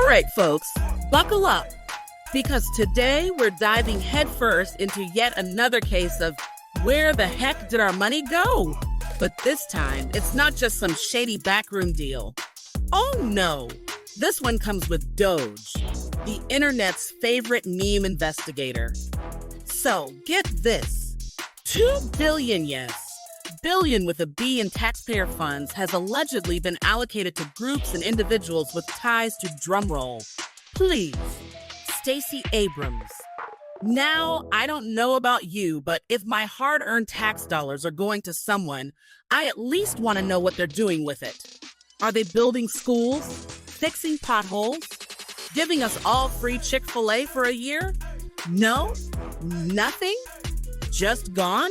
right, folks, buckle up, because today we're diving headfirst into yet another case of where the heck did our money go? But this time, it's not just some shady backroom deal. Oh no, this one comes with Doge, the internet's favorite meme investigator. So get this, 2 billion, yes, billion with a B in taxpayer funds has allegedly been allocated to groups and individuals with ties to, drumroll, please, Stacey Abrams. Now, I don't know about you, but if my hard-earned tax dollars are going to someone, I at least want to know what they're doing with it. Are they building schools, fixing potholes, giving us all free Chick-fil-A for a year? No? Nothing? Just gone?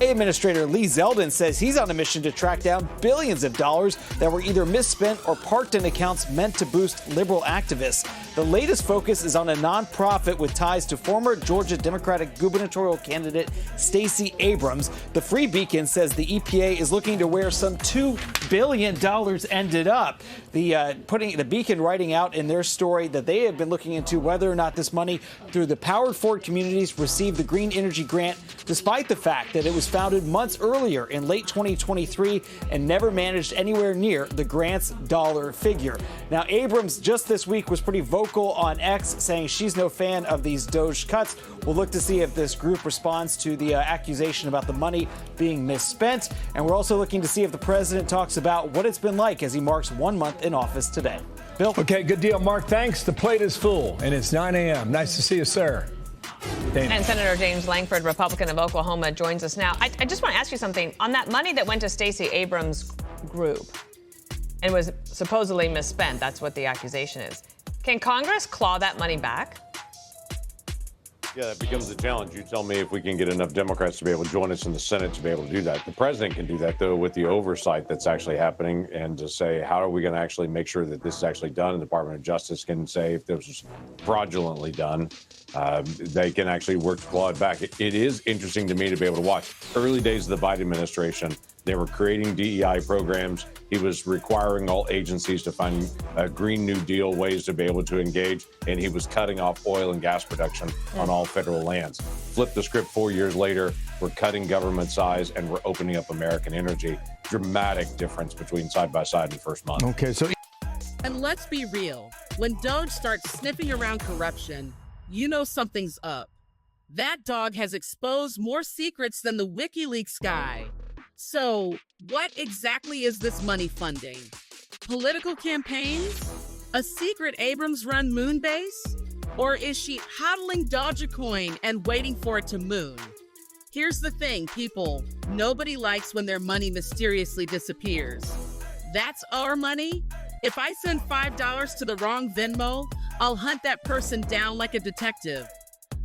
Administrator Lee Zeldin says he's on a mission to track down billions of dollars that were either misspent or parked in accounts meant to boost liberal activists. The latest focus is on a nonprofit with ties to former Georgia Democratic gubernatorial candidate Stacey Abrams. The Free Beacon says the EPA is looking to where some $2 billion ended up. The Beacon writing out in their story that they have been looking into whether or not this money through the Powered Forward communities received the Green Energy Grant, despite the fact that it was founded months earlier in late 2023 and never managed anywhere near the grant's dollar figure. Now, Abrams just this week was pretty vocal on X, saying she's no fan of these Doge cuts. We'll look to see if this group responds to the accusation about the money being misspent. And we're also looking to see if the president talks about what it's been like as he marks 1 month in office today. Bill? Okay, good deal, Mark. Thanks. The plate is full, and it's 9 a.m. Nice to see you, sir. Dana. And Senator James Langford, Republican of Oklahoma, joins us now. I just want to ask you something. On that money that went to Stacey Abrams' group and was supposedly misspent, that's what the accusation is. Can Congress claw that money back? Yeah, that becomes the challenge. You tell me if we can get enough Democrats to be able to join us in the Senate to be able to do that. The president can do that, though, with the oversight that's actually happening, and to say, how are we going to actually make sure that this is actually done? And the Department of Justice can say if this was fraudulently done, they can actually work to claw it back. It is interesting to me to be able to watch. Early days of the Biden administration, they were creating DEI programs. He was requiring all agencies to find Green New Deal ways to be able to engage, and he was cutting off oil and gas production on all federal lands. Flip the script 4 years later, we're cutting government size and we're opening up American energy. Dramatic difference between side by side in the first month. Okay, so. And let's be real, when Doge starts sniffing around corruption, you know something's up. That dog has exposed more secrets than the WikiLeaks guy. So, what exactly is this money funding? Political campaigns? A secret Abrams-run moon base? Or is she hodling Dogecoin and waiting for it to moon? Here's the thing, people. Nobody likes when their money mysteriously disappears. That's our money. If I send $5 to the wrong Venmo, I'll hunt that person down like a detective.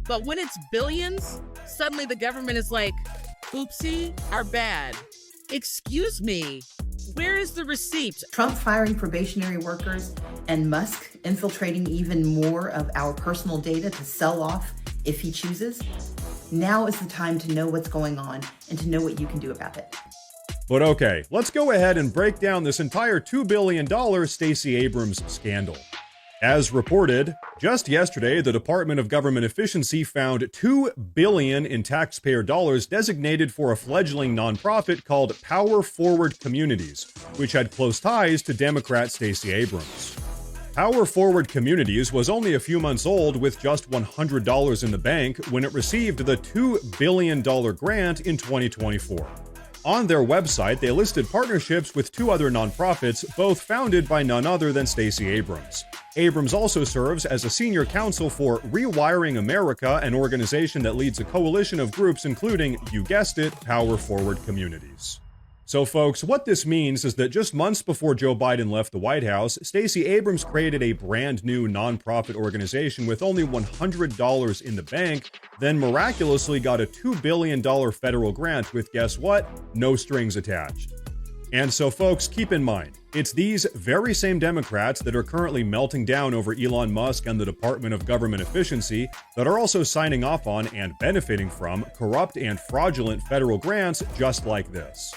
But when it's billions, suddenly the government is like, oopsie, our bad. Excuse me, where is the receipt? Trump firing probationary workers and Musk infiltrating even more of our personal data to sell off if he chooses. Now is the time to know what's going on and to know what you can do about it. But okay, let's go ahead and break down this entire $2 billion Stacey Abrams scandal. As reported, just yesterday, the Department of Government Efficiency found $2 billion in taxpayer dollars designated for a fledgling nonprofit called Power Forward Communities, which had close ties to Democrat Stacey Abrams. Power Forward Communities was only a few months old with just $100 in the bank when it received the $2 billion grant in 2024. On their website, they listed partnerships with 2 other nonprofits, both founded by none other than Stacey Abrams. Abrams also serves as a senior counsel for Rewiring America, an organization that leads a coalition of groups including, you guessed it, Power Forward Communities. So folks, what this means is that just months before Joe Biden left the White House, Stacey Abrams created a brand new nonprofit organization with only $100 in the bank, then miraculously got a $2 billion federal grant with, guess what? No strings attached. And so folks, keep in mind, it's these very same Democrats that are currently melting down over Elon Musk and the Department of Government Efficiency that are also signing off on and benefiting from corrupt and fraudulent federal grants just like this.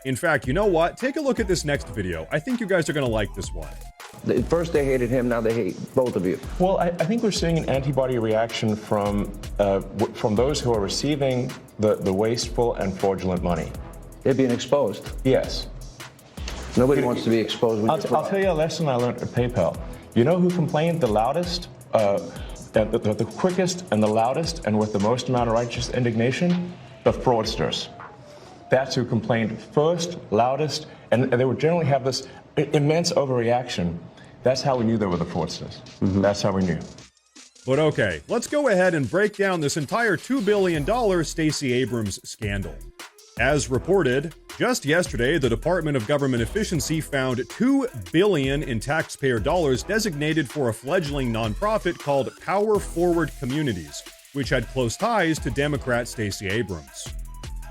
In fact, you know what? Take a look at this next video. I think you guys are going to like this one. At first they hated him, now they hate both of you. Well, I think we're seeing an antibody reaction from those who are receiving the wasteful and fraudulent money. They're being exposed. Yes. Nobody wants to be exposed when I'll tell you a lesson I learned at PayPal. You know who complained the loudest, the quickest and the loudest and with the most amount of righteous indignation? The fraudsters. That's who complained first, loudest, and they would generally have this immense overreaction. That's how we knew they were the fraudsters. Mm-hmm. That's how we knew. But okay, let's go ahead and break down this entire $2 billion Stacey Abrams scandal. As reported, just yesterday, the Department of Government Efficiency found $2 billion in taxpayer dollars designated for a fledgling nonprofit called Power Forward Communities, which had close ties to Democrat Stacey Abrams.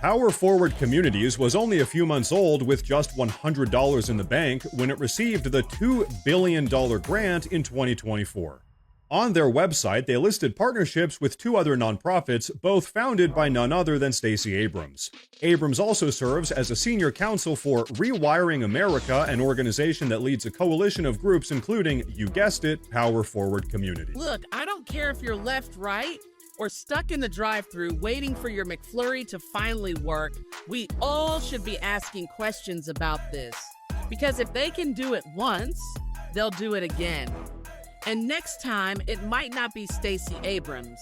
Power Forward Communities was only a few months old with just $100 in the bank when it received the $2 billion grant in 2024. On their website, they listed partnerships with two other nonprofits, both founded by none other than Stacey Abrams. Abrams also serves as a senior counsel for Rewiring America, an organization that leads a coalition of groups including, you guessed it, Power Forward Communities. Look, I don't care if you're left, right, or stuck in the drive-thru waiting for your McFlurry to finally work. We all should be asking questions about this. Because if they can do it once, they'll do it again. And next time, it might not be Stacey Abrams.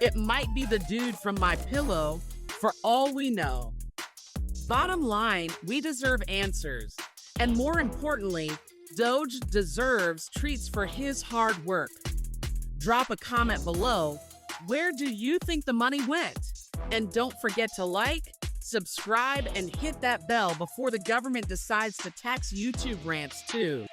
It might be the dude from My Pillow, for all we know. Bottom line, we deserve answers. And more importantly, Doge deserves treats for his hard work. Drop a comment below. Where do you think the money went? And don't forget to like, subscribe, and hit that bell before the government decides to tax YouTube rants too.